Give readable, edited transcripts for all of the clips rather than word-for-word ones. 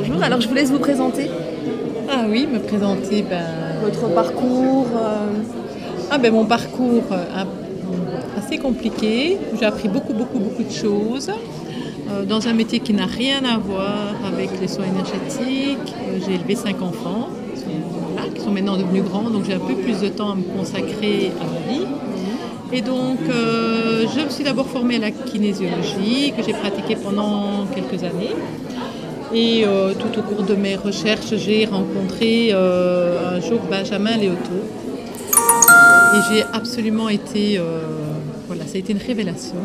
Bonjour, alors je vous laisse vous présenter. Ah oui, me présenter, Votre parcours. mon parcours assez compliqué. J'ai appris beaucoup de choses dans un métier qui n'a rien à voir avec les soins énergétiques. J'ai élevé 5 enfants qui sont maintenant devenus grands, donc j'ai un peu plus de temps à me consacrer à ma vie. Et donc, je me suis d'abord formée à la kinésiologie, que j'ai pratiquée pendant quelques années. Et tout au cours de mes recherches, j'ai rencontré un jour Benjamin Léoto. Et j'ai absolument été... ça a été une révélation.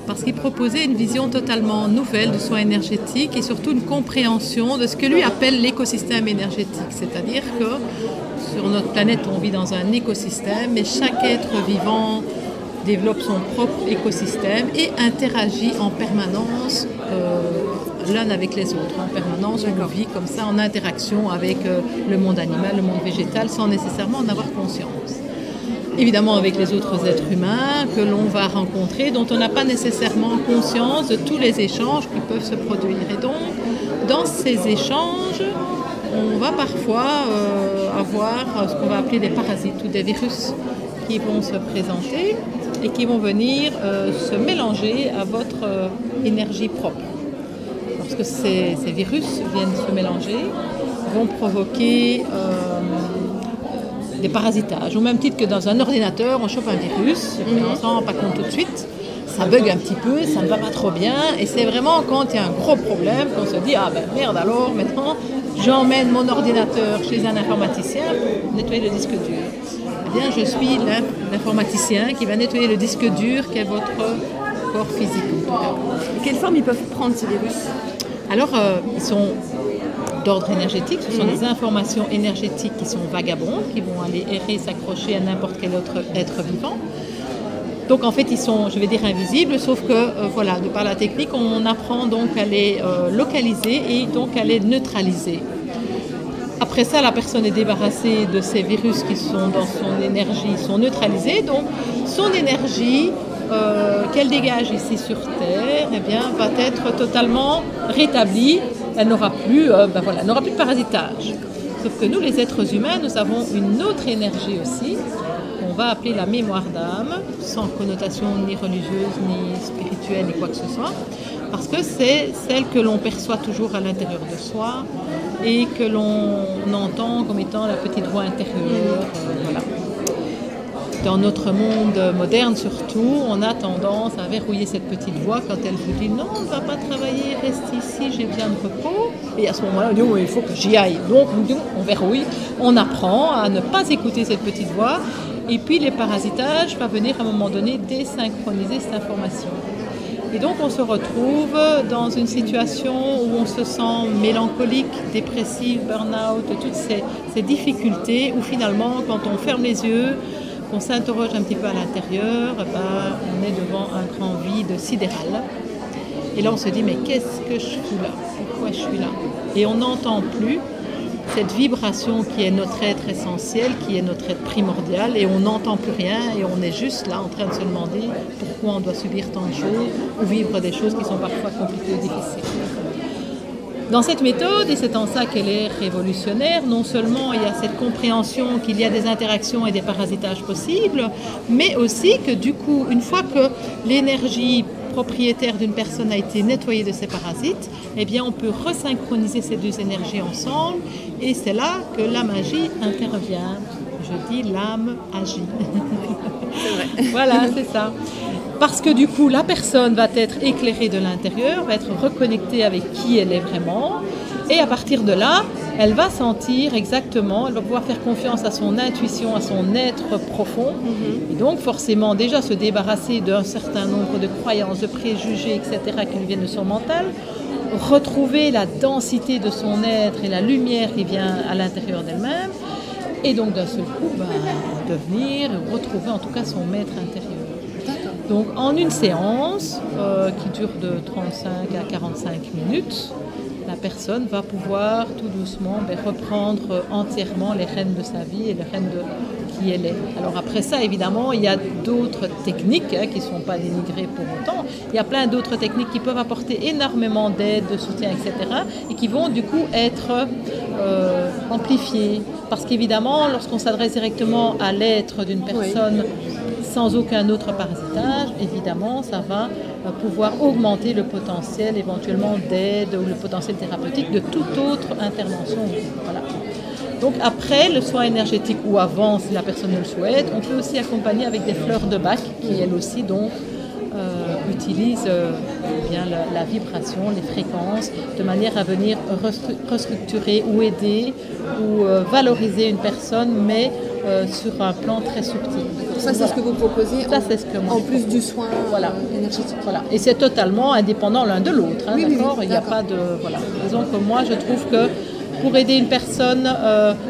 Parce qu'il proposait une vision totalement nouvelle du soin énergétique et surtout une compréhension de ce que lui appelle l'écosystème énergétique. C'est-à-dire que sur notre planète, on vit dans un écosystème et chaque être vivant développe son propre écosystème et interagit en permanence l'un avec les autres. En permanence, on vit comme ça en interaction avec le monde animal, le monde végétal, sans nécessairement en avoir conscience. Évidemment avec les autres êtres humains que l'on va rencontrer, dont on n'a pas nécessairement conscience de tous les échanges qui peuvent se produire. Et donc, dans ces échanges, on va parfois avoir ce qu'on va appeler des parasites ou des virus qui vont se présenter et qui vont venir se mélanger à votre énergie propre. Lorsque ces virus viennent se mélanger, vont provoquer des parasitages. Au même titre que dans un ordinateur, on chope un virus, on ne s'en rend pas compte tout de suite, ça bug un petit peu, ça ne va pas trop bien, et c'est vraiment quand il y a un gros problème qu'on se dit « Ah ben merde alors, maintenant, j'emmène mon ordinateur chez un informaticien pour nettoyer le disque dur. » Eh bien, je suis l'informaticien qui va nettoyer le disque dur qu'est votre corps physique. Et quelle forme ils peuvent prendre ces virus? Alors, ils sont d'ordre énergétique, ce sont des informations énergétiques qui sont vagabondes, qui vont aller errer, s'accrocher à n'importe quel autre être vivant. Donc en fait, ils sont, je vais dire, invisibles, sauf que, de par la technique, on apprend donc à les localiser et donc à les neutraliser. Après ça, la personne est débarrassée de ces virus qui sont dans son énergie, sont neutralisés. Donc son énergie qu'elle dégage ici sur Terre, va être totalement rétablie. Elle n'aura plus, de parasitage. Sauf que nous, les êtres humains, nous avons une autre énergie aussi, qu'on va appeler la mémoire d'âme, sans connotation ni religieuse, ni spirituelle, ni quoi que ce soit, parce que c'est celle que l'on perçoit toujours à l'intérieur de soi et que l'on entend comme étant la petite voix intérieure. Dans notre monde moderne surtout, on a tendance à verrouiller cette petite voix quand elle vous dit « Non, on ne va pas travailler, reste ici, j'ai besoin de repos. » Et à ce moment-là, on dit « Il faut que j'y aille. » Donc on verrouille, on apprend à ne pas écouter cette petite voix. Et puis les parasitages vont venir à un moment donné désynchroniser cette information. Et donc on se retrouve dans une situation où on se sent mélancolique, dépressif, burn-out, toutes ces difficultés où finalement quand on ferme les yeux, qu'on s'interroge un petit peu à l'intérieur, on est devant un grand vide sidéral. Et là, on se dit, mais qu'est-ce que je fous là? Pourquoi je suis là? Et on n'entend plus cette vibration qui est notre être essentiel, qui est notre être primordial, et on n'entend plus rien, et on est juste là en train de se demander pourquoi on doit subir tant de choses, ou vivre des choses qui sont parfois compliquées ou difficiles. Dans cette méthode, et c'est en ça qu'elle est révolutionnaire, non seulement il y a cette compréhension qu'il y a des interactions et des parasitages possibles, mais aussi que du coup, une fois que l'énergie propriétaire d'une personne a été nettoyée de ses parasites, on peut resynchroniser ces deux énergies ensemble, et c'est là que la magie intervient. Je dis l'âme agit. C'est vrai. Voilà, c'est ça. Parce que du coup, la personne va être éclairée de l'intérieur, va être reconnectée avec qui elle est vraiment. Et à partir de là, elle va sentir exactement, elle va pouvoir faire confiance à son intuition, à son être profond. Et donc forcément déjà se débarrasser d'un certain nombre de croyances, de préjugés, etc. qui lui viennent de son mental. Retrouver la densité de son être et la lumière qui vient à l'intérieur d'elle-même. Et donc d'un seul coup, devenir, retrouver en tout cas son maître intérieur. Donc en une séance qui dure de 35 à 45 minutes, la personne va pouvoir tout doucement reprendre entièrement les rênes de sa vie et les rênes qui elle est. Alors après ça, évidemment, il y a d'autres techniques qui ne sont pas dénigrées pour autant. Il y a plein d'autres techniques qui peuvent apporter énormément d'aide, de soutien, etc. et qui vont du coup être amplifiées. Parce qu'évidemment, lorsqu'on s'adresse directement à l'être d'une personne sans aucun autre parasitage, évidemment, ça va pouvoir augmenter le potentiel éventuellement d'aide ou le potentiel thérapeutique de toute autre intervention. Voilà. Donc après le soin énergétique ou avant, si la personne le souhaite, on peut aussi accompagner avec des fleurs de Bach qui elles aussi donc utilisent bien la vibration, les fréquences, de manière à venir restructurer ou aider ou valoriser une personne, mais sur un plan très subtil. Ça, c'est ce que vous proposez c'est ce que moi en plus du soin énergétique. Voilà. Et c'est totalement indépendant l'un de l'autre. Hein, d'accord. Il n'y a pas de... Voilà. Disons que moi, je trouve que pour aider une personne,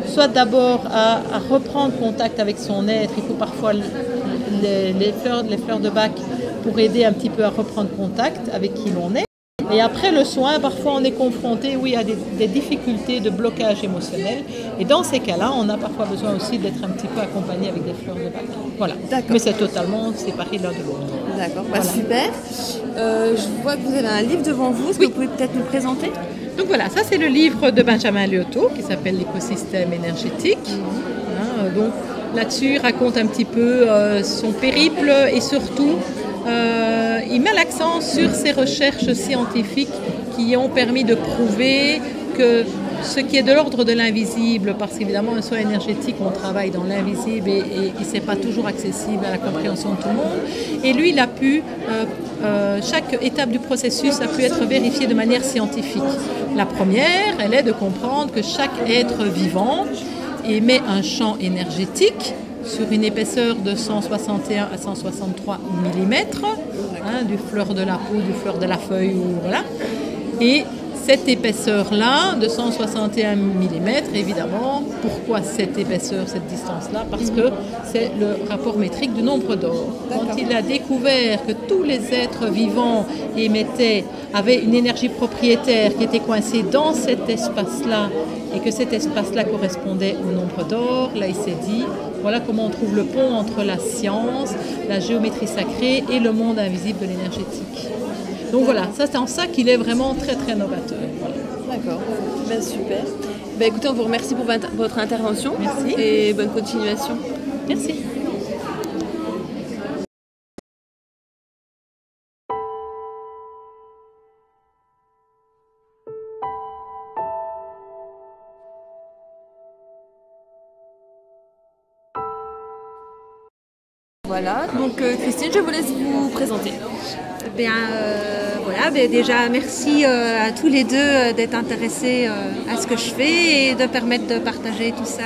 soit d'abord à reprendre contact avec son être, il faut parfois les fleurs de Bach pour aider un petit peu à reprendre contact avec qui l'on est. Et après le soin, parfois on est confronté à des difficultés de blocage émotionnel. Et dans ces cas-là, on a parfois besoin aussi d'être un petit peu accompagné avec des fleurs de Bach. Voilà. Mais c'est totalement séparé l'un de l'autre. D'accord, super. Je vois que vous avez un livre devant vous. Est-ce que vous pouvez peut-être nous présenter ? Donc voilà, ça c'est le livre de Benjamin Liotto qui s'appelle L'écosystème énergétique. Donc là-dessus, il raconte un petit peu son périple et surtout, il met l'accent sur ses recherches scientifiques qui ont permis de prouver que ce qui est de l'ordre de l'invisible, parce qu'évidemment un soin énergétique, on travaille dans l'invisible et ce n'est pas toujours accessible à la compréhension de tout le monde. Et lui, il a pu, chaque étape du processus a pu être vérifiée de manière scientifique. La première, elle est de comprendre que chaque être vivant émet un champ énergétique sur une épaisseur de 161 à 163 mm, du fleur de la peau, du fleur de la feuille, voilà. Et cette épaisseur-là, de 161 mm, évidemment, pourquoi cette épaisseur, cette distance-là ? Parce que c'est le rapport métrique du nombre d'or. Quand il a découvert que tous les êtres vivants avaient une énergie propriétaire qui était coincée dans cet espace-là, et que cet espace-là correspondait au nombre d'or, là il s'est dit, voilà comment on trouve le pont entre la science, la géométrie sacrée et le monde invisible de l'énergétique. Donc voilà, ça c'est en ça qu'il est vraiment très très novateur. Voilà. D'accord, super. Écoutez, on vous remercie pour votre intervention. Merci. Et bonne continuation. Merci. Voilà, donc Christine, je vous laisse vous présenter. Déjà merci à tous les deux d'être intéressés à ce que je fais et de permettre de partager tout ça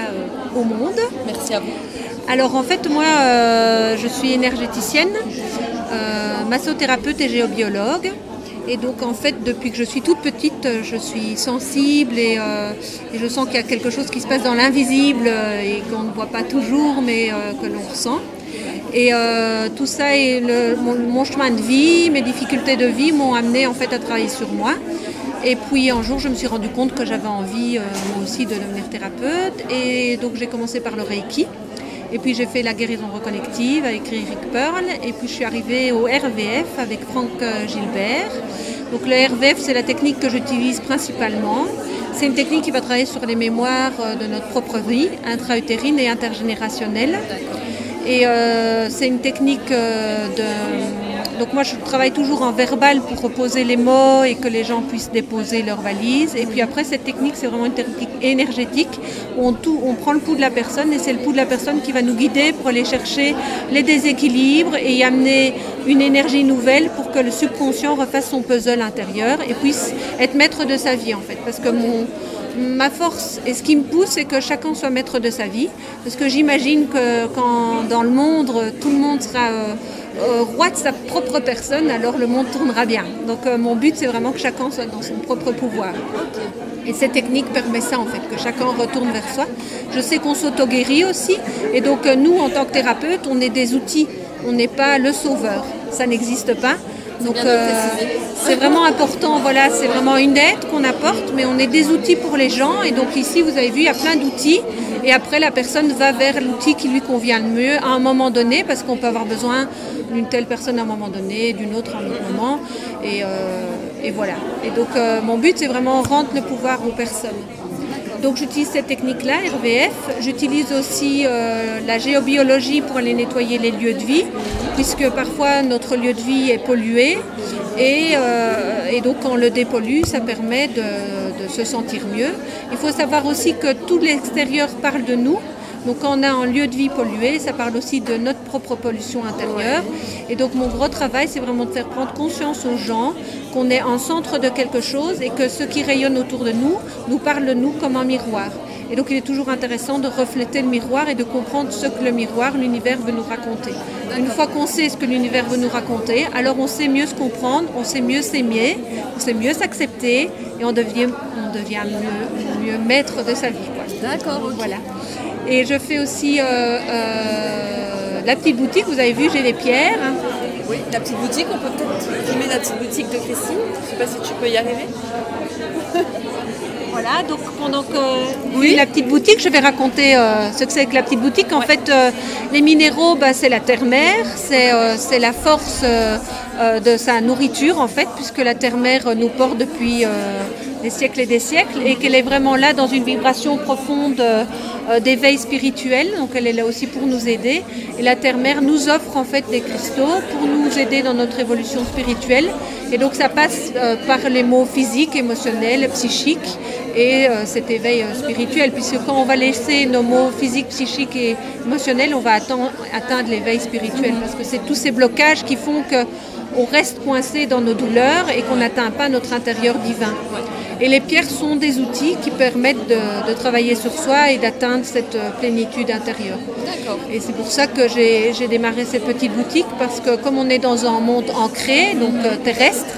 au monde. Merci à vous. Alors en fait moi je suis énergéticienne, massothérapeute et géobiologue. Et donc en fait depuis que je suis toute petite je suis sensible et je sens qu'il y a quelque chose qui se passe dans l'invisible et qu'on ne voit pas toujours mais que l'on ressent. Et tout ça et mon chemin de vie, mes difficultés de vie m'ont amené en fait à travailler sur moi. Et puis un jour je me suis rendu compte que j'avais envie moi aussi de devenir thérapeute et donc j'ai commencé par le Reiki. Et puis j'ai fait la guérison reconnective avec Eric Pearl et puis je suis arrivée au RVF avec Franck Gilbert. Donc le RVF c'est la technique que j'utilise principalement. C'est une technique qui va travailler sur les mémoires de notre propre vie, intra-utérine et intergénérationnelle. Et c'est une technique Donc moi je travaille toujours en verbal pour reposer les mots et que les gens puissent déposer leurs valises. Et puis après cette technique c'est vraiment une technique énergétique où on prend le pouls de la personne et c'est le pouls de la personne qui va nous guider pour aller chercher les déséquilibres et y amener une énergie nouvelle pour que le subconscient refasse son puzzle intérieur et puisse être maître de sa vie en fait. Parce que ma force et ce qui me pousse, c'est que chacun soit maître de sa vie. Parce que j'imagine que quand dans le monde, tout le monde sera roi de sa propre personne, alors le monde tournera bien. Donc mon but, c'est vraiment que chacun soit dans son propre pouvoir. Et cette technique permet ça, en fait, que chacun retourne vers soi. Je sais qu'on s'auto-guérit aussi. Et donc nous, en tant que thérapeute, on est des outils. On n'est pas le sauveur. Ça n'existe pas. Donc c'est vraiment important, voilà, c'est vraiment une aide qu'on apporte, mais on est des outils pour les gens. Et donc ici, vous avez vu, il y a plein d'outils. Et après, la personne va vers l'outil qui lui convient le mieux à un moment donné, parce qu'on peut avoir besoin d'une telle personne à un moment donné, d'une autre à un autre moment. Et voilà. Et donc, mon but, c'est vraiment rendre le pouvoir aux personnes. Donc j'utilise cette technique-là, RVF. J'utilise aussi la géobiologie pour aller nettoyer les lieux de vie, puisque parfois notre lieu de vie est pollué. Et donc quand on le dépollue, ça permet de se sentir mieux. Il faut savoir aussi que tout l'extérieur parle de nous. Donc quand on a un lieu de vie pollué, ça parle aussi de notre propre pollution intérieure. Et donc mon gros travail, c'est vraiment de faire prendre conscience aux gens qu'on est en centre de quelque chose et que ce qui rayonne autour de nous parle de nous comme un miroir. Et donc il est toujours intéressant de refléter le miroir et de comprendre ce que le miroir, l'univers veut nous raconter. Une fois qu'on sait ce que l'univers veut nous raconter, alors on sait mieux se comprendre, on sait mieux s'aimer, on sait mieux s'accepter et on devient mieux maître de sa vie. D'accord, ok. Voilà. Et je fais aussi la petite boutique, vous avez vu, j'ai des pierres. Oui, la petite boutique, on peut peut-être filmer la petite boutique de Christine. Je ne sais pas si tu peux y arriver. Voilà, donc pendant que la petite boutique, je vais raconter ce que c'est que la petite boutique. En fait, les minéraux, c'est la terre-mère, c'est la force de sa nourriture, en fait, puisque la terre-mère nous porte depuis des siècles et qu'elle est vraiment là dans une vibration profonde d'éveil spirituel. Donc elle est là aussi pour nous aider. Et la terre-mère nous offre en fait des cristaux pour nous aider dans notre évolution spirituelle. Et donc ça passe par les mots physiques, émotionnels, psychiques et cet éveil spirituel, puisque quand on va laisser nos mots physiques, psychiques et émotionnels, on va atteindre l'éveil spirituel, parce que c'est tous ces blocages qui font qu'on reste coincé dans nos douleurs et qu'on n'atteint pas notre intérieur divin. Et les pierres sont des outils qui permettent de travailler sur soi et d'atteindre cette plénitude intérieure. D'accord. Et c'est pour ça que j'ai démarré cette petite boutique, parce que comme on est dans un monde ancré, donc terrestre,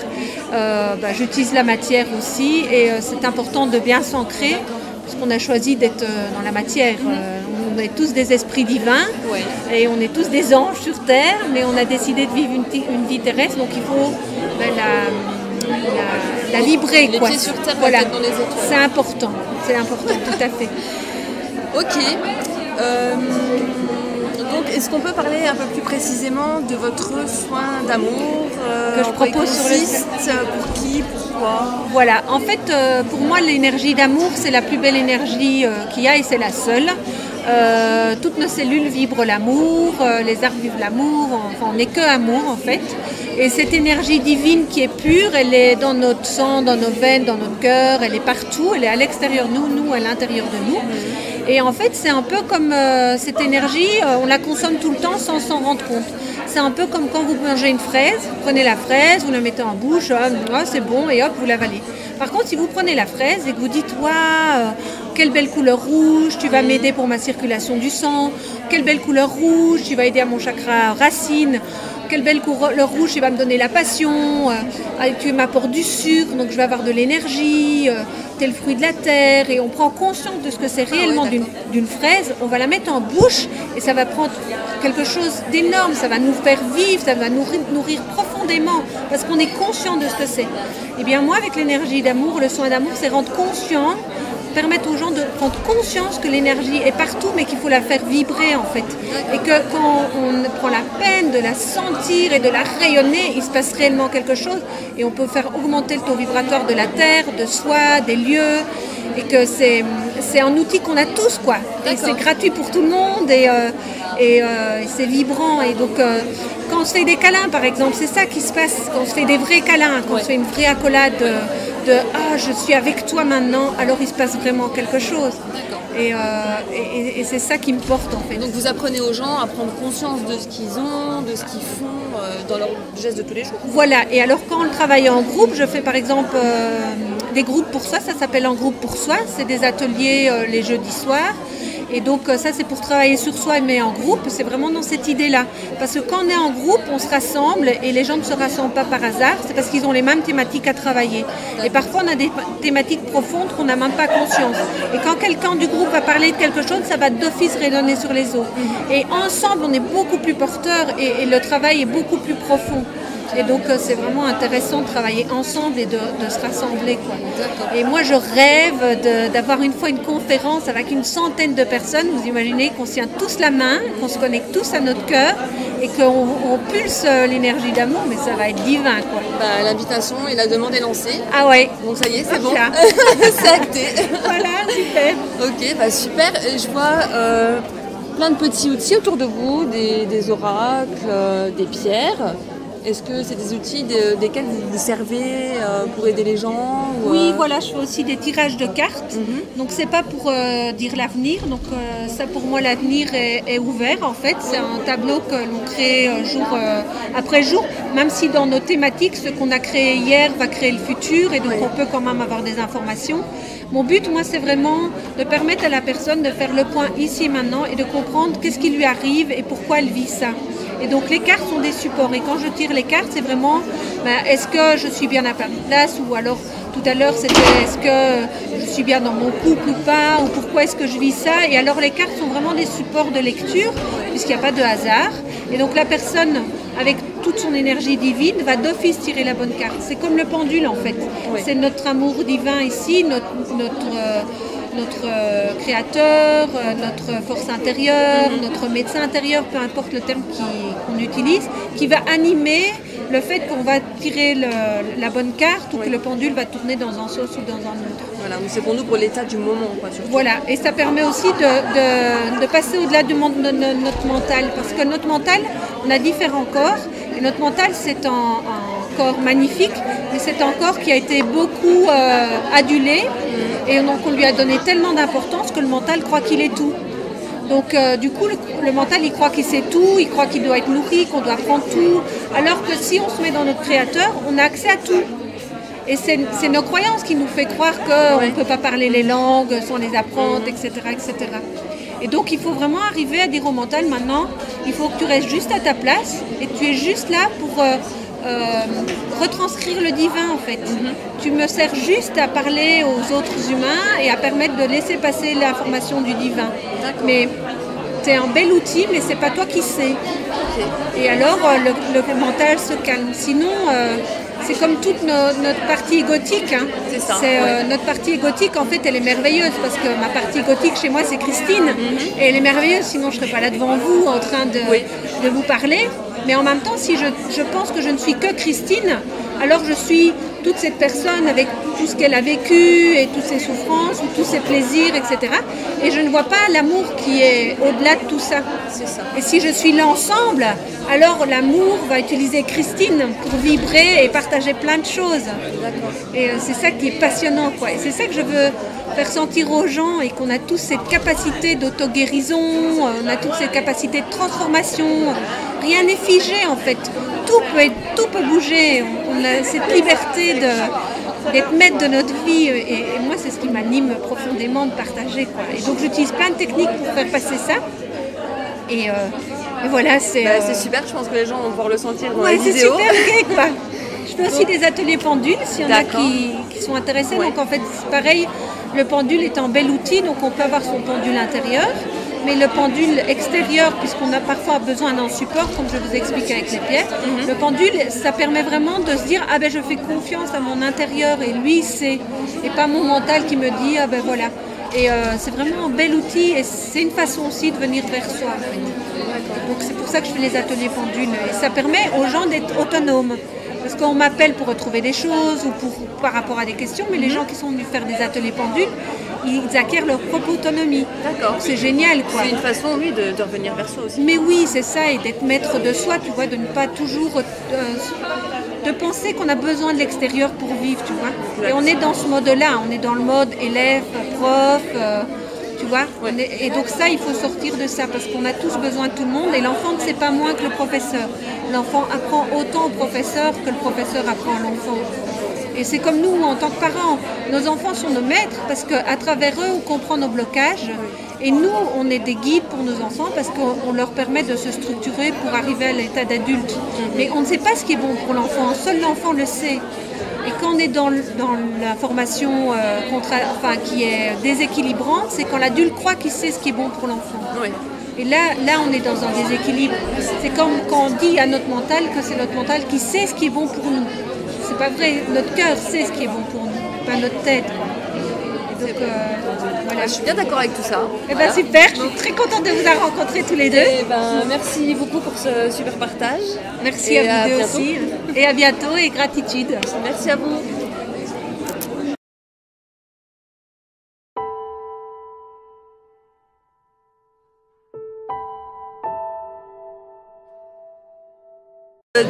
j'utilise la matière aussi, et c'est important de bien s'ancrer, parce qu'on a choisi d'être dans la matière. On est tous des esprits divins, et on est tous des anges sur Terre, mais on a décidé de vivre une vie terrestre, donc il faut la vibrer. Les pieds sur terre, voilà. la tête dans les étoiles. C'est important, tout à fait. Ok. Donc, est-ce qu'on peut parler un peu plus précisément de votre soin d'amour que je propose sur le site, pour qui, pourquoi? Voilà, en fait, pour moi, l'énergie d'amour, c'est la plus belle énergie qu'il y a et c'est la seule. Toutes nos cellules vibrent l'amour, les arbres vivent l'amour, enfin, on n'est que amour en fait. Et cette énergie divine qui est pure, elle est dans notre sang, dans nos veines, dans notre cœur, elle est partout, elle est à l'extérieur de nous à l'intérieur de nous. Et en fait, c'est un peu comme cette énergie, on la consomme tout le temps sans s'en rendre compte. C'est un peu comme quand vous mangez une fraise, vous prenez la fraise, vous la mettez en bouche, c'est bon, et hop, vous l'avalez. Par contre, si vous prenez la fraise et que vous dites « Waouh, quelle belle couleur rouge, tu vas m'aider pour ma circulation du sang, quelle belle couleur rouge, tu vas aider à mon chakra racine, quelle belle couleur rouge, tu vas me donner la passion, tu m'apportes du sucre, donc je vais avoir de l'énergie, t'es le fruit de la terre », et on prend conscience de ce que c'est réellement d'une fraise, on va la mettre en bouche et ça va prendre quelque chose d'énorme, ça va nous faire vivre, ça va nous nourrir profondément parce qu'on est conscient de ce que c'est. Et bien moi, avec l'énergie d'amour, le soin d'amour, c'est rendre conscient, permettre aux gens de prendre conscience que l'énergie est partout, mais qu'il faut la faire vibrer en fait. Et que quand on prend la peine de la sentir et de la rayonner, il se passe réellement quelque chose et on peut faire augmenter le taux vibratoire de la terre, de soi, des lieux, et que c'est un outil qu'on a tous, quoi. Et c'est gratuit pour tout le monde et c'est vibrant. Et donc quand on se fait des câlins, par exemple, c'est ça qui se passe. Quand on se fait des vrais câlins, quand on se fait une vraie accolade de « Ah, je suis avec toi maintenant », alors il se passe vraiment quelque chose. Et c'est ça qui me porte, en fait. Donc vous apprenez aux gens à prendre conscience de ce qu'ils ont, de ce qu'ils font dans leurs gestes de tous les jours. Voilà, et alors quand on travaille en groupe, je fais par exemple des groupes pour soi, ça s'appelle un groupe pour soi, c'est des ateliers les jeudis soirs. Et donc ça c'est pour travailler sur soi mais en groupe, c'est vraiment dans cette idée-là. Parce que quand on est en groupe, on se rassemble et les gens ne se rassemblent pas par hasard, c'est parce qu'ils ont les mêmes thématiques à travailler. Et parfois on a des thématiques profondes qu'on n'a même pas conscience. Et quand quelqu'un du groupe va parler de quelque chose, ça va d'office rayonner sur les autres. Et ensemble on est beaucoup plus porteurs et le travail est beaucoup plus profond. Et donc c'est vraiment intéressant de travailler ensemble et de se rassembler, quoi. Et moi je rêve d'avoir une fois une conférence avec une centaine de personnes. Vous imaginez qu'on se tient tous la main, qu'on se connecte tous à notre cœur et qu'on pulse l'énergie d'amour, mais ça va être divin, quoi. Bah, l'invitation et la demande est lancée. Ah ouais. Donc ça y est, c'est bon. Voilà. C'est acté. Voilà, super. Ok, bah super. Je vois plein de petits outils autour de vous, des oracles, des pierres. Est-ce que c'est des outils desquels vous vous servez pour aider les gens Oui, voilà, je fais aussi des tirages de cartes. Donc c'est pas pour dire l'avenir. Donc ça pour moi l'avenir est ouvert en fait. C'est un tableau que l'on crée jour après jour. Même si dans nos thématiques, ce qu'on a créé hier va créer le futur et donc on peut quand même avoir des informations. Mon but, moi, c'est vraiment de permettre à la personne de faire le point ici et maintenant et de comprendre qu'est-ce qui lui arrive et pourquoi elle vit ça. Et donc les cartes sont des supports et quand je tire les cartes, c'est vraiment est-ce que je suis bien à ma place ou alors tout à l'heure c'était est-ce que je suis bien dans mon couple ou pas ou pourquoi est-ce que je vis ça. Et alors les cartes sont vraiment des supports de lecture puisqu'il n'y a pas de hasard. Et donc la personne avec toute son énergie divine va d'office tirer la bonne carte. C'est comme le pendule en fait. Oui. C'est notre amour divin ici, notre créateur, notre force intérieure, notre médecin intérieur, peu importe le terme qu'on utilise, qui va animer le fait qu'on va tirer la bonne carte ou que le pendule va tourner dans un sens ou dans un autre. Voilà, c'est pour nous pour l'état du moment, quoi, surtout. Voilà, et ça permet aussi de passer au-delà de notre mental, parce que notre mental, on a différents corps, et notre mental c'est un corps magnifique, mais c'est un corps qui a été beaucoup adulé, et donc on lui a donné tellement d'importance que le mental croit qu'il est tout. Donc du coup, le mental, il croit qu'il sait tout, il croit qu'il doit être nourri, qu'on doit prendre tout, alors que si on se met dans notre créateur, on a accès à tout. Et c'est nos croyances qui nous fait croire qu'on ne peut pas parler les langues sans les apprendre, etc., etc. Et donc il faut vraiment arriver à dire au mental, maintenant, il faut que tu restes juste à ta place et tu es juste là pour retranscrire le divin en fait. Tu me sers juste à parler aux autres humains et à permettre de laisser passer l'information du divin. Mais c'est un bel outil, mais c'est pas toi qui sais. Et alors le mental se calme. Sinon, c'est comme toute notre partie égotique. Hein. C'est ça. Notre partie égotique, en fait, elle est merveilleuse parce que ma partie égotique chez moi, c'est Christine. Et elle est merveilleuse, sinon je ne serais pas là devant vous en train de vous parler. Mais en même temps, si je pense que je ne suis que Christine, alors je suis toute cette personne avec tout ce qu'elle a vécu et toutes ses souffrances, ou tous ses plaisirs, etc. Et je ne vois pas l'amour qui est au-delà de tout ça. C'est ça. Et si je suis l'ensemble, alors l'amour va utiliser Christine pour vibrer et partager plein de choses. D'accord. Et c'est ça qui est passionnant, quoi. Et c'est ça que je veux faire sentir aux gens et qu'on a tous cette capacité d'auto-guérison, on a toutes cette capacité de transformation. Rien n'est figé en fait. Tout peut bouger. On a cette liberté d'être maître de notre vie et moi c'est ce qui m'anime profondément de partager, quoi. Et donc j'utilise plein de techniques pour faire passer ça. Et voilà, c'est super, je pense que les gens vont pouvoir le sentir dans les vidéos. C'est super gai, quoi. Je fais aussi des ateliers pendules s'il y en a qui sont intéressés. Donc en fait c'est pareil, le pendule est un bel outil, donc on peut avoir son pendule intérieur. Mais le pendule extérieur, puisqu'on a parfois besoin d'un support, comme je vous explique avec les pierres, le pendule, ça permet vraiment de se dire « Ah ben je fais confiance à mon intérieur et lui c'est... » et pas mon mental qui me dit « Ah ben voilà ». Et c'est vraiment un bel outil et c'est une façon aussi de venir vers soi. En fait. Donc c'est pour ça que je fais les ateliers pendules. Et ça permet aux gens d'être autonomes. Parce qu'on m'appelle pour retrouver des choses ou par rapport à des questions, mais les gens qui sont venus faire des ateliers pendules, ils acquièrent leur propre autonomie. D'accord. C'est génial, quoi. C'est une façon, oui, de revenir vers soi aussi. Mais oui, c'est ça, et d'être maître de soi, tu vois, de ne pas toujours... de penser qu'on a besoin de l'extérieur pour vivre, tu vois. Exactement. Et on est dans ce mode-là, on est dans le mode élève, prof... tu vois, et donc ça, il faut sortir de ça parce qu'on a tous besoin de tout le monde et l'enfant ne sait pas moins que le professeur. L'enfant apprend autant au professeur que le professeur apprend à l'enfant. Et c'est comme nous en tant que parents. Nos enfants sont nos maîtres parce qu'à travers eux, on comprend nos blocages. Et nous, on est des guides pour nos enfants parce qu'on leur permet de se structurer pour arriver à l'état d'adulte. Mais on ne sait pas ce qui est bon pour l'enfant. Seul l'enfant le sait. Et quand on est dans l'information qui est déséquilibrante, c'est quand l'adulte croit qu'il sait ce qui est bon pour l'enfant. Oui. Et là, on est dans un déséquilibre. C'est comme quand on dit à notre mental que c'est notre mental qui sait ce qui est bon pour nous. C'est pas vrai. Notre cœur sait ce qui est bon pour nous, pas notre tête. Et donc, voilà. Je suis bien d'accord avec tout ça. Eh ben super, je suis très contente de vous avoir rencontrés tous les deux. Et merci beaucoup pour ce super partage. Merci à vous deux aussi. Et à bientôt et gratitude. Merci à vous.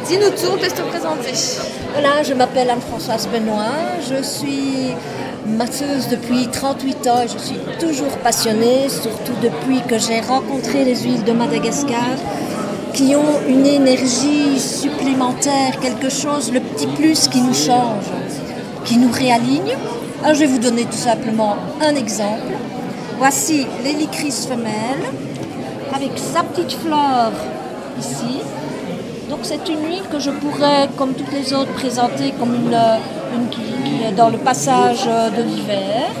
Dis-nous tout, laisse te présenter. Voilà, je m'appelle Anne-Françoise Benoît, je suis masseuse depuis 38 ans et je suis toujours passionnée, surtout depuis que j'ai rencontré les huiles de Madagascar qui ont une énergie supplémentaire, quelque chose, le petit plus qui nous change, qui nous réaligne. Alors je vais vous donner tout simplement un exemple. Voici l'hélicris femelle avec sa petite fleur ici. Donc c'est une huile que je pourrais, comme toutes les autres, présenter comme une qui est dans le passage de l'hiver.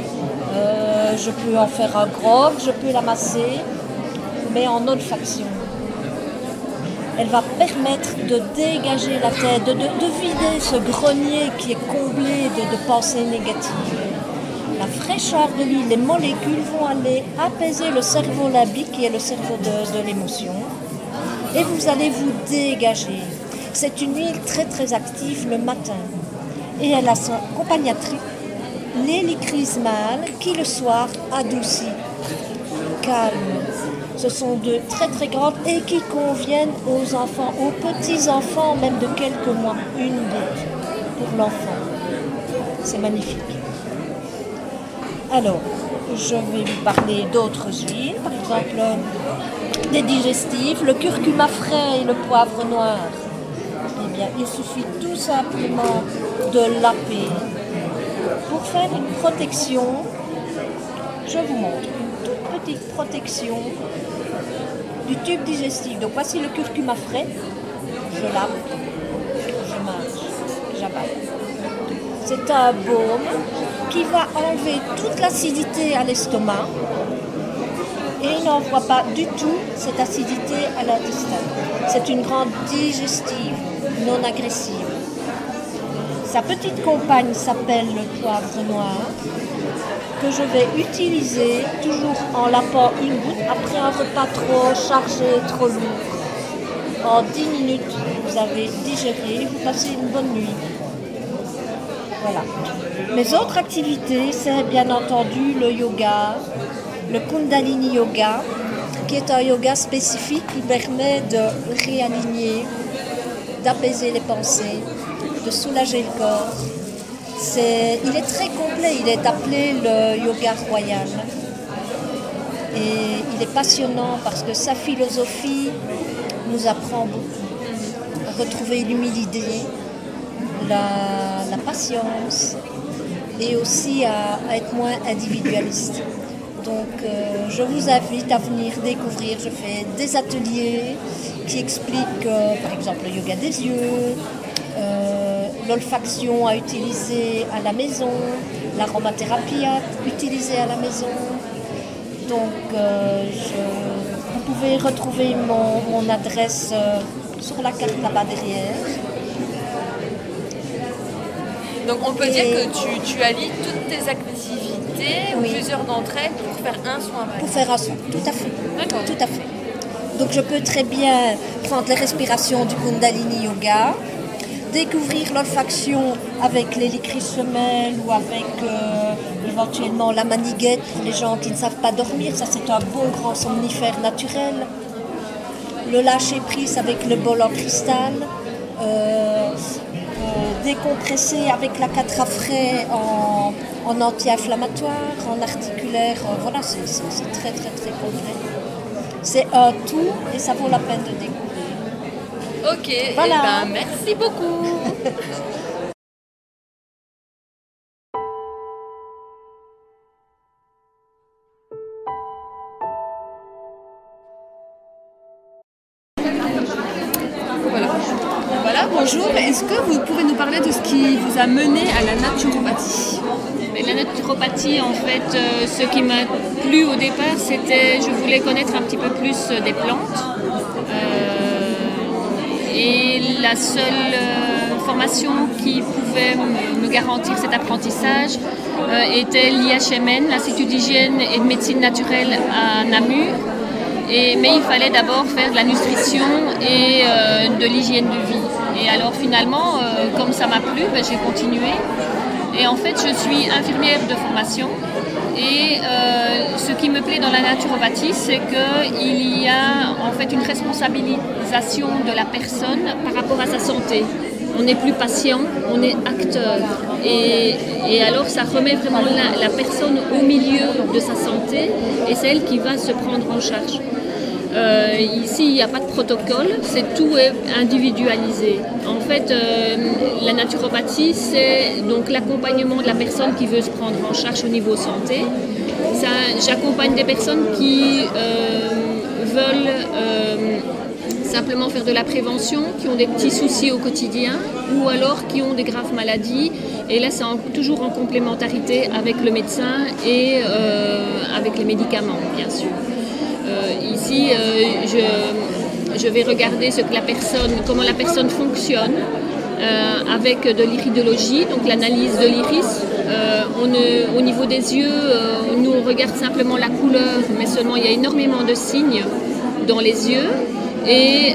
Je peux en faire un grog, je peux la masser, mais en olfaction. Elle va permettre de dégager la tête, de vider ce grenier qui est comblé de pensées négatives. La fraîcheur de l'huile, les molécules vont aller apaiser le cerveau limbique qui est le cerveau de l'émotion. Et vous allez vous dégager. C'est une huile très très active le matin. Et elle a son accompagnatrice, l'hélicris mâle, qui le soir adoucit, calme. Ce sont de très très grandes et qui conviennent aux enfants, aux petits-enfants même de quelques mois. Une goutte pour l'enfant. C'est magnifique. Alors, je vais vous parler d'autres huiles, par exemple des digestifs, le curcuma frais et le poivre noir. Eh bien, il suffit tout simplement de laper. Pour faire une protection, je vous montre une toute petite protection du tube digestif. Donc voici le curcuma frais, je lape, je mange, j'avale. C'est un baume qui va enlever toute l'acidité à l'estomac et il n'envoie pas du tout cette acidité à l'intestin. C'est une grande digestive, non agressive. Sa petite compagne s'appelle le poivre noir, que je vais utiliser toujours en lapant une goutte après un repas trop chargé, trop lourd. En 10 minutes, vous avez digéré, vous passez une bonne nuit. Voilà. Mes autres activités, c'est bien entendu le yoga, le Kundalini Yoga, qui est un yoga spécifique qui permet de réaligner, d'apaiser les pensées, de soulager le corps. Il est très complet, il est appelé le yoga royal. Et il est passionnant parce que sa philosophie nous apprend beaucoup à retrouver l'humilité, la patience et aussi à être moins individualiste. Donc je vous invite à venir découvrir. Je fais des ateliers qui expliquent par exemple le yoga des yeux, l'olfaction à utiliser à la maison, l'aromathérapie à utiliser à la maison. Donc vous pouvez retrouver mon adresse sur la carte là-bas derrière. Donc on peut dire que tu allies toutes tes activités, oui, ou plusieurs d'entre elles, pour faire un soin. Pour faire un soin, tout à fait. D'accord. Tout à fait. Donc je peux très bien prendre les respirations du Kundalini Yoga, découvrir l'olfaction avec l'hélicris femelle ou avec éventuellement la maniguette pour les gens qui ne savent pas dormir. Ça, c'est un beau grand somnifère naturel. Le lâcher prise avec le bol en cristal. Décompresser avec la catrafrais en anti-inflammatoire, en articulaire. Voilà, c'est très très très complet. C'est un tout et ça vaut la peine de découvrir. Ok, voilà. Eh ben, merci beaucoup. Voilà, bonjour. Est-ce que vous pouvez nous parler de ce qui vous a mené à la naturopathie? La naturopathie, naturopathie, en fait, ce qui m'a plu au départ, c'était je voulais connaître un petit peu plus des plantes. Et la seule formation qui pouvait me garantir cet apprentissage était l'IHMN, l'Institut d'hygiène et de médecine naturelle à Namur. Mais il fallait d'abord faire de la nutrition et de l'hygiène de vie. Et alors finalement, comme ça m'a plu, j'ai continué. Et en fait, je suis infirmière de formation. Et ce qui me plaît dans la naturopathie, c'est qu'il y a en fait une responsabilisation de la personne par rapport à sa santé. On n'est plus patient, on est acteur. Et alors ça remet vraiment la personne au milieu de sa santé et c'est elle qui va se prendre en charge. Ici, il n'y a pas de protocole, tout est individualisé. En fait, la naturopathie, c'est donc l'accompagnement de la personne qui veut se prendre en charge au niveau santé. J'accompagne des personnes qui veulent simplement faire de la prévention, qui ont des petits soucis au quotidien ou alors qui ont des graves maladies. Et là, c'est toujours en complémentarité avec le médecin et avec les médicaments, bien sûr. Ici, je vais regarder comment la personne fonctionne avec de l'iridologie, donc l'analyse de l'iris. Au niveau des yeux, nous on regarde simplement la couleur, mais seulement il y a énormément de signes dans les yeux. Et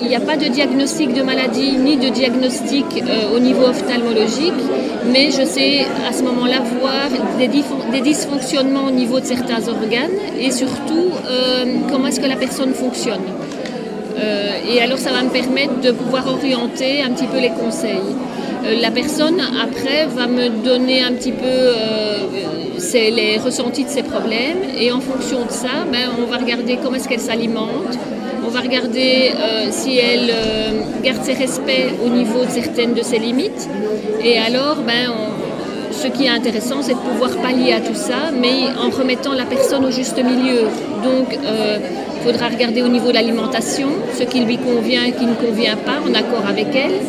il n'y a pas de diagnostic de maladie ni de diagnostic au niveau ophtalmologique, mais je sais à ce moment-là voir des dysfonctionnements au niveau de certains organes et surtout comment est-ce que la personne fonctionne. Et alors ça va me permettre de pouvoir orienter un petit peu les conseils. La personne après va me donner un petit peu les ressentis de ses problèmes et en fonction de ça, on va regarder comment est-ce qu'elle s'alimente. On va regarder si elle garde ses respects au niveau de certaines de ses limites. Et alors, ce qui est intéressant, c'est de pouvoir pallier à tout ça, mais en remettant la personne au juste milieu. Donc, il faudra regarder au niveau de l'alimentation, ce qui lui convient et qui ne convient pas, en accord avec elle.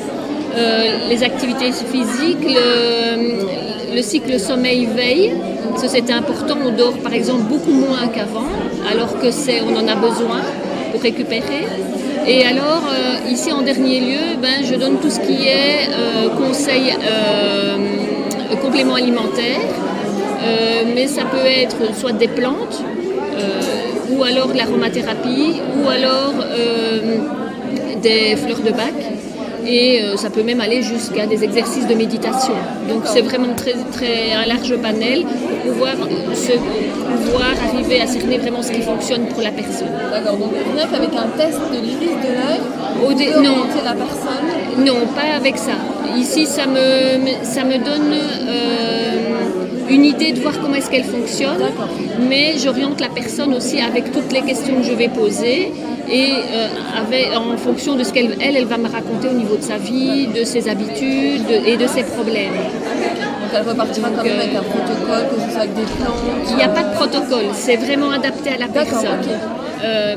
Les activités physiques, le cycle sommeil-veille, ça c'est important. On dort par exemple beaucoup moins qu'avant, alors on en a besoin pour récupérer. Et alors, ici en dernier lieu, je donne tout ce qui est conseil compléments alimentaires, mais ça peut être soit des plantes, ou alors de l'aromathérapie, ou alors des fleurs de bac. Et ça peut même aller jusqu'à des exercices de méditation. Donc c'est vraiment un large panel pour pouvoir arriver à cerner vraiment ce qui fonctionne pour la personne. D'accord, donc rien qu'avec un test de l'iris de l'œil, orienter la personne? Non, pas avec ça. Ici, ça me donne une idée de voir comment est-ce qu'elle fonctionne, mais j'oriente la personne aussi avec toutes les questions que je vais poser et en fonction de ce qu'elle va me raconter au niveau de sa vie, de ses habitudes et de ses problèmes. Donc elle repartira quand même avec un protocole, que ce soit avec des plantes? Il n'y a pas de protocole, c'est vraiment adapté à la personne.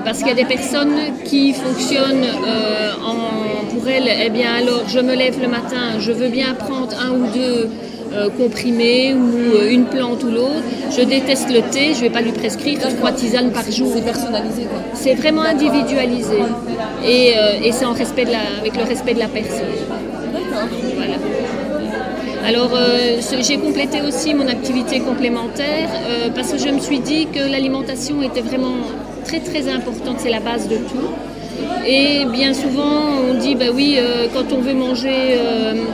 Parce qu'il y a des personnes qui fonctionnent pour elles, eh bien alors je me lève le matin, je veux bien prendre un ou deux comprimés ou une plante ou l'autre. Je déteste le thé, je ne vais pas lui prescrire 3 tisanes par jour. C'est personnalisé quoi. C'est vraiment individualisé et c'est avec le respect de la personne. D'accord. Voilà. Alors j'ai complété aussi mon activité complémentaire parce que je me suis dit que l'alimentation était vraiment très très importante, c'est la base de tout. Et bien souvent on dit quand on veut manger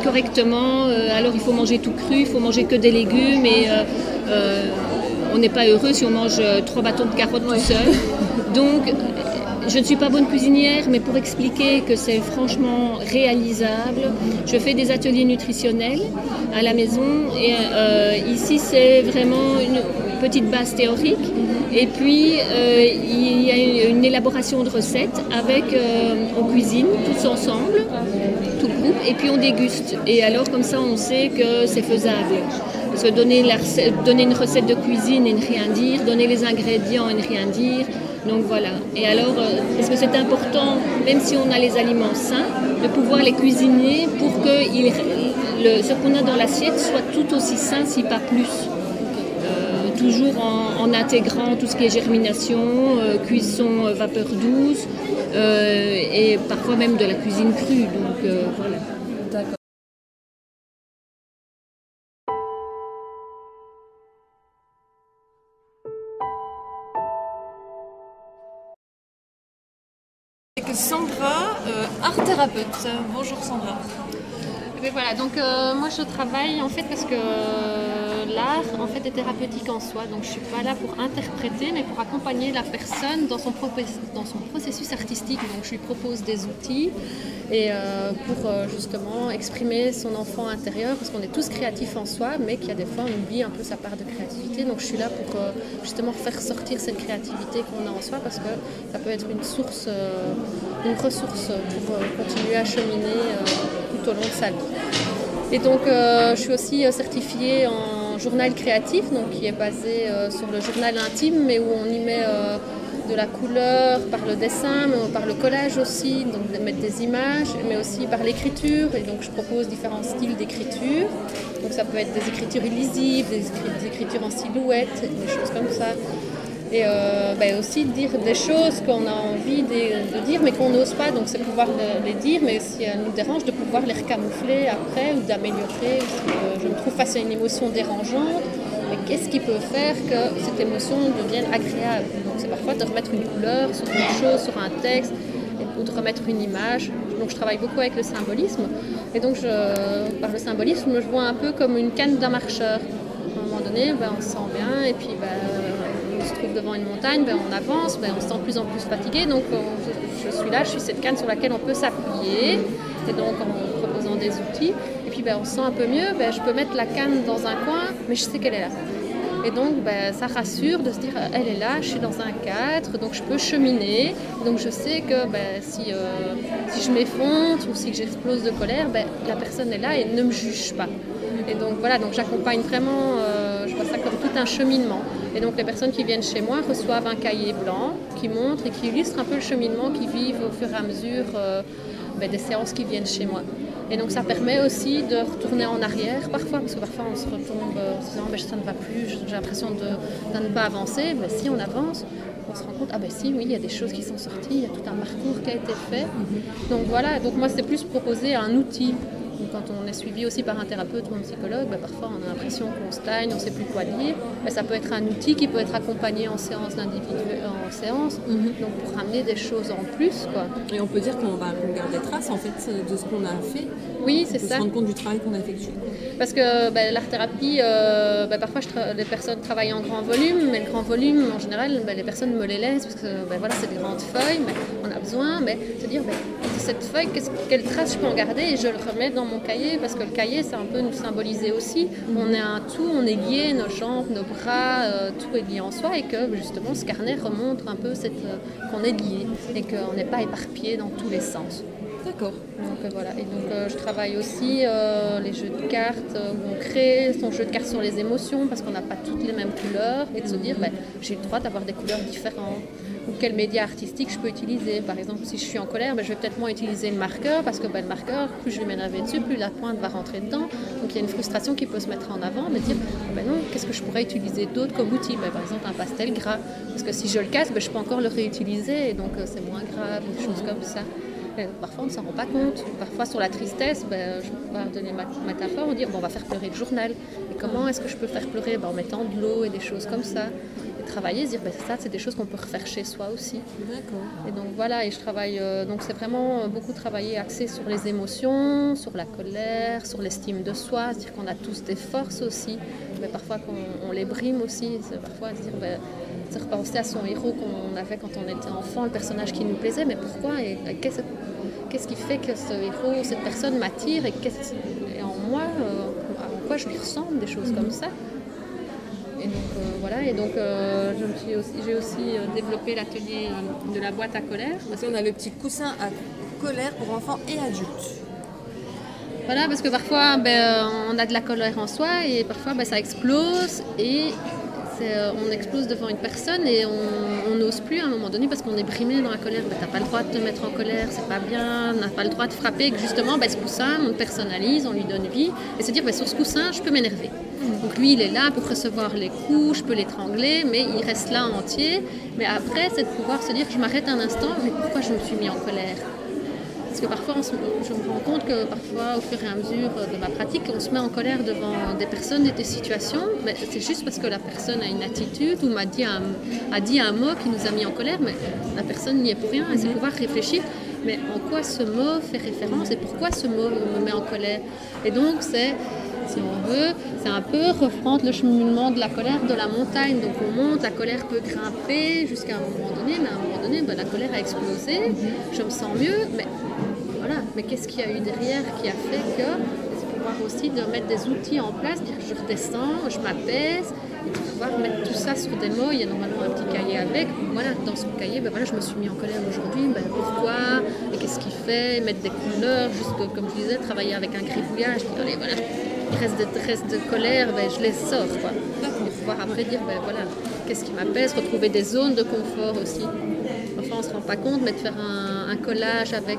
correctement, alors il faut manger tout cru, il faut manger que des légumes et on n'est pas heureux si on mange 3 bâtons de carottes tout seul. Donc je ne suis pas bonne cuisinière, mais pour expliquer que c'est franchement réalisable, je fais des ateliers nutritionnels à la maison et ici c'est vraiment une petite base théorique et puis il y a une élaboration de recettes avec on cuisine tous ensemble, tout le groupe, et puis on déguste et alors comme ça on sait que c'est faisable. Parce que donner une recette de cuisine et ne rien dire, donner les ingrédients et ne rien dire. Donc voilà. Et alors, est-ce que c'est important, même si on a les aliments sains, de pouvoir les cuisiner pour que ce qu'on a dans l'assiette soit tout aussi sain, si pas plus. toujours en intégrant tout ce qui est germination, cuisson vapeur douce et parfois même de la cuisine crue. Donc voilà. D'accord. Avec Sandra, art thérapeute. Bonjour Sandra. Mais voilà, donc moi je travaille en fait parce que l'art en fait est thérapeutique en soi, donc je suis pas là pour interpréter mais pour accompagner la personne dans son processus artistique. Donc je lui propose des outils et pour justement exprimer son enfant intérieur, parce qu'on est tous créatifs en soi mais qu'il y a des fois on oublie un peu sa part de créativité. Donc je suis là pour justement faire sortir cette créativité qu'on a en soi, parce que ça peut être une source, une ressource pour continuer à cheminer tout au long de sa vie. Et donc je suis aussi certifiée en journal créatif, donc qui est basé sur le journal intime, mais où on y met de la couleur par le dessin, mais par le collage aussi, donc de mettre des images, mais aussi par l'écriture. Et donc je propose différents styles d'écriture. Donc ça peut être des écritures illisibles, des écritures en silhouette, des choses comme ça. Et aussi dire des choses qu'on a envie de dire mais qu'on n'ose pas, donc c'est pouvoir les dire, mais si elles nous dérangent, de pouvoir les recamoufler après ou d'améliorer. Si je me trouve face à une émotion dérangeante, mais qu'est-ce qui peut faire que cette émotion devienne agréable? Donc c'est parfois de remettre une couleur sur une chose, sur un texte, ou de remettre une image. Donc je travaille beaucoup avec le symbolisme, et donc par le symbolisme je vois un peu comme une canne d'un marcheur. À un moment donné, on se sent bien, et puis on se trouve devant une montagne, on avance, on se sent de plus en plus fatigué, donc je suis là, je suis cette canne sur laquelle on peut s'appuyer, et donc en proposant des outils, et puis on se sent un peu mieux, je peux mettre la canne dans un coin, mais je sais qu'elle est là. Et donc ça rassure de se dire, elle est là, je suis dans un cadre, donc je peux cheminer, donc je sais que si je m'effondre ou si j'explose de colère, la personne est là et ne me juge pas. Et donc voilà, donc j'accompagne vraiment, je vois ça comme tout un cheminement. Et donc les personnes qui viennent chez moi reçoivent un cahier blanc qui montre et qui illustre un peu le cheminement qu'ils vivent au fur et à mesure des séances qui viennent chez moi. Et donc ça permet aussi de retourner en arrière parfois, parce que parfois on se retombe en se disant ça ne va plus, j'ai l'impression de ne pas avancer. Mais si on avance, on se rend compte, oui, il y a des choses qui sont sorties, il y a tout un parcours qui a été fait. Donc voilà, donc moi c'est plus proposer un outil. Donc, quand on est suivi aussi par un thérapeute ou un psychologue, parfois on a l'impression qu'on stagne, on ne sait plus quoi dire. Ça peut être un outil qui peut être accompagné en séance donc pour ramener des choses en plus, quoi. Et on peut dire qu'on garde des traces en fait de ce qu'on a fait. Oui, c'est ça. On peut se rendre compte du travail qu'on a effectué. Parce que l'art-thérapie, parfois les personnes travaillent en grand volume, mais le grand volume, en général, les personnes me les laissent, parce que c'est des grandes feuilles, mais on a besoin de se dire, de cette feuille, quelle trace je peux en garder, et je le remets dans mon cahier, parce que le cahier, c'est un peu nous symboliser aussi. On est un tout, on est lié, nos jambes, nos bras, tout est lié en soi, et que justement ce carnet remontre un peu qu'on est lié, et qu'on n'est pas éparpillé dans tous les sens. D'accord. Donc voilà, et donc je travaille aussi les jeux de cartes où on crée son jeu de cartes sur les émotions, parce qu'on n'a pas toutes les mêmes couleurs, et de se dire j'ai le droit d'avoir des couleurs différentes, ou quel média artistique je peux utiliser. Par exemple, si je suis en colère, je vais peut-être moins utiliser le marqueur, parce que le marqueur, plus je vais m'énerver dessus, plus la pointe va rentrer dedans, donc il y a une frustration qui peut se mettre en avant, mais dire non, qu'est-ce que je pourrais utiliser d'autre comme outil, par exemple un pastel gras, parce que si je le casse, je peux encore le réutiliser, et donc c'est moins grave, des choses comme ça. Parfois on ne s'en rend pas compte. Parfois sur la tristesse, je vais donner ma métaphore, on dit on va faire pleurer le journal. Et comment est-ce que je peux faire pleurer en mettant de l'eau et des choses comme ça. Et travailler, se dire ça c'est des choses qu'on peut refaire chez soi aussi. D'accord. Et donc voilà, et je travaille, donc c'est vraiment beaucoup travailler axé sur les émotions, sur la colère, sur l'estime de soi, c'est-à-dire qu'on a tous des forces aussi, mais parfois qu'on les brime aussi, c'est parfois se dire c'est repenser à son héros qu'on avait quand on était enfant, le personnage qui nous plaisait, mais pourquoi et qu'est-ce qui fait que ce héros, cette personne m'attire, et en moi, en quoi je lui ressemble, des choses comme ça. Et donc voilà, et donc j'ai aussi développé l'atelier de la boîte à colère. Parce qu'on a le petit coussin à colère pour enfants et adultes. Voilà, parce que parfois on a de la colère en soi, et parfois ça explose, et On explose devant une personne et on n'ose plus à un moment donné parce qu'on est brimé dans la colère. T'as pas le droit de te mettre en colère, c'est pas bien, on n'a pas le droit de frapper. Que justement, ce coussin, on le personnalise, on lui donne vie et se dire sur ce coussin, je peux m'énerver. Donc lui, il est là pour recevoir les coups, je peux l'étrangler, mais il reste là entier. Mais après, c'est de pouvoir se dire, je m'arrête un instant, mais pourquoi je me suis mis en colère ? Parce que parfois, je me rends compte que parfois, au fur et à mesure de ma pratique, on se met en colère devant des personnes et des situations. Mais c'est juste parce que la personne a une attitude ou a dit un mot qui nous a mis en colère, mais la personne n'y est pour rien. Et c'est pouvoir réfléchir, mais en quoi ce mot fait référence et pourquoi ce mot me met en colère. Et donc, si on veut, c'est un peu reprendre le cheminement de la colère de la montagne. Donc on monte, la colère peut grimper jusqu'à un moment donné, mais à un moment donné, la colère a explosé, je me sens mieux, mais voilà. Mais qu'est-ce qu'il y a eu derrière qui a fait que c'est pouvoir aussi de mettre des outils en place, dire je redescends, je m'apaise, et de pouvoir mettre tout ça sur des mots. Il y a normalement un petit cahier avec. Voilà, dans ce cahier, je me suis mis en colère aujourd'hui. Pourquoi ? Et qu'est-ce qu'il fait ? Mettre des couleurs, juste comme je disais, travailler avec un gribouillage. Allez, voilà. Il reste des restes de colère, je les sors. Quoi. Et pouvoir après dire, qu'est-ce qui m'apaise, retrouver des zones de confort aussi. Enfin, on ne se rend pas compte, mais de faire un collage avec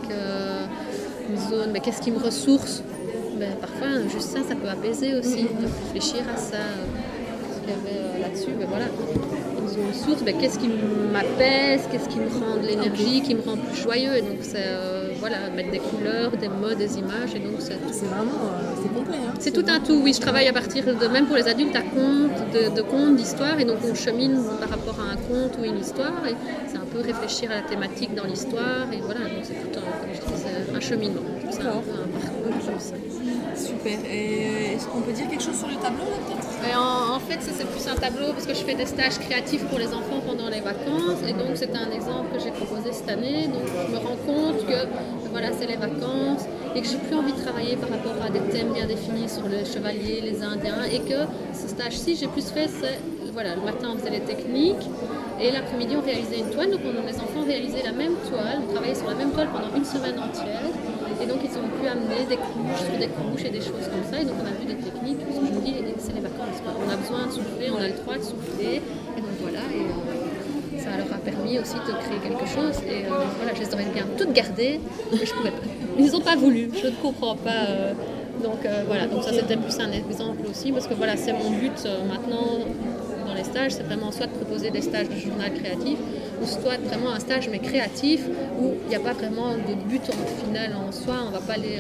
une zone, qu'est-ce qui me ressource ? Parfois, juste ça peut apaiser aussi, de réfléchir à ça. Ce qu'il y avait là-dessus, voilà. Une zone source, qu'est-ce qui m'apaise, qu'est-ce qui me rend de l'énergie, qui me rend plus joyeux. Et donc, c'est mettre des couleurs, des mots, des images. Et donc, c'est vraiment c'est complet. Hein, c'est tout un tout, oui. Je travaille à partir de, même pour les adultes, à contes, de contes, d'histoires. Et donc, on chemine par rapport à un conte ou une histoire. Et c'est un peu réfléchir à la thématique dans l'histoire. Et voilà, donc c'est tout comme je dis, c'est un cheminement. C'est un peu un parcours comme ça. Super. Et est-ce qu'on peut dire quelque chose sur le tableau, là, peut-être ? En fait, ça c'est plus un tableau parce que je fais des stages créatifs pour les enfants pendant les vacances. Et donc, c'est un exemple que j'ai proposé cette année. Donc, je me rends compte que c'est les vacances et que j'ai plus envie de travailler par rapport à des thèmes bien définis sur les chevaliers, les indiens. Et que ce stage-ci, j'ai plus fait, le matin, on faisait les techniques. Et l'après-midi, on réalisait une toile. Donc, les enfants réalisaient la même toile. On travaillait sur la même toile pendant une semaine entière. Et donc, ils ont pu amener des couches sur des couches et des choses comme ça. Et donc, on a vu des techniques. Parce que je me dis, c'est les vacances. On a besoin de souffler, on a le droit de souffler. Et donc, voilà. Et ça leur a permis aussi de créer quelque chose. Et je les aurais bien toutes gardées, mais je ne pouvais pas. Ils n'ont pas voulu. Je ne comprends pas. Donc, ça, c'était plus un exemple aussi. Parce que c'est mon but maintenant. Dans les stages, c'est vraiment soit de proposer des stages de journal créatif ou soit vraiment un stage mais créatif où il n'y a pas vraiment de but final en soi, on ne va pas aller...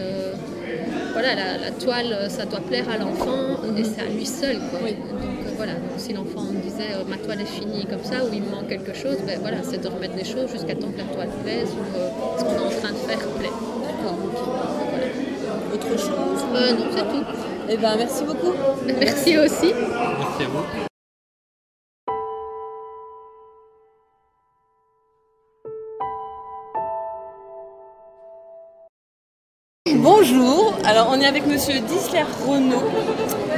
la toile, ça doit plaire à l'enfant et c'est à lui seul. Quoi. Oui. Donc si l'enfant me disait ma toile est finie comme ça ou il me manque quelque chose, c'est de remettre des choses jusqu'à temps que la toile plaise ou ce qu'on est en train de faire plaît. D'accord. Voilà. Autre chose Non, c'est tout. Eh ben, merci beaucoup. Merci aussi. Merci à vous. Bonjour, alors on est avec Monsieur Disler Renaud,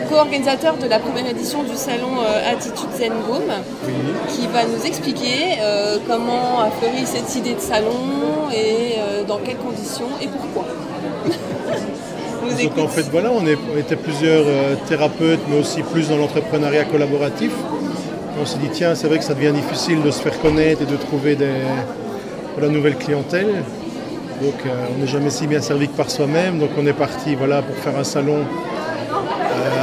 co-organisateur de la première édition du salon Attitude Zen Gaume, qui va nous expliquer comment a fleuri cette idée de salon et dans quelles conditions et pourquoi. Donc en fait on était plusieurs thérapeutes mais aussi plus dans l'entrepreneuriat collaboratif. On s'est dit tiens c'est vrai que ça devient difficile de se faire connaître et de trouver de la nouvelle clientèle. Donc on n'est jamais si bien servi que par soi-même. Donc on est parti pour faire un salon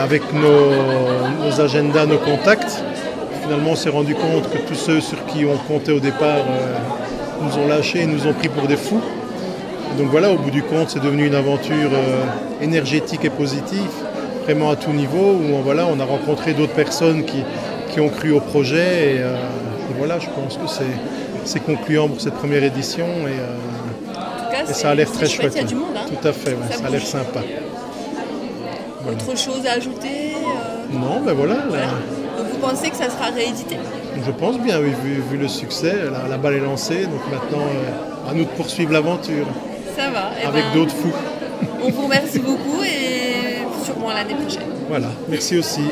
avec nos agendas, nos contacts. Finalement on s'est rendu compte que tous ceux sur qui on comptait au départ nous ont lâchés et nous ont pris pour des fous. Donc au bout du compte c'est devenu une aventure énergétique et positive, vraiment à tout niveau, où on a rencontré d'autres personnes qui ont cru au projet. Et je pense que c'est concluant pour cette première édition. Et ça a l'air très chouette. Il y a du monde, hein. Tout à fait, ça a l'air sympa. Autre chose à ajouter Non, Vous pensez que ça sera réédité ? Je pense bien, oui, vu le succès, la balle est lancée, donc maintenant à nous de poursuivre l'aventure. Ça va. Avec d'autres fous. On vous remercie beaucoup et sûrement à l'année prochaine. Voilà, merci aussi.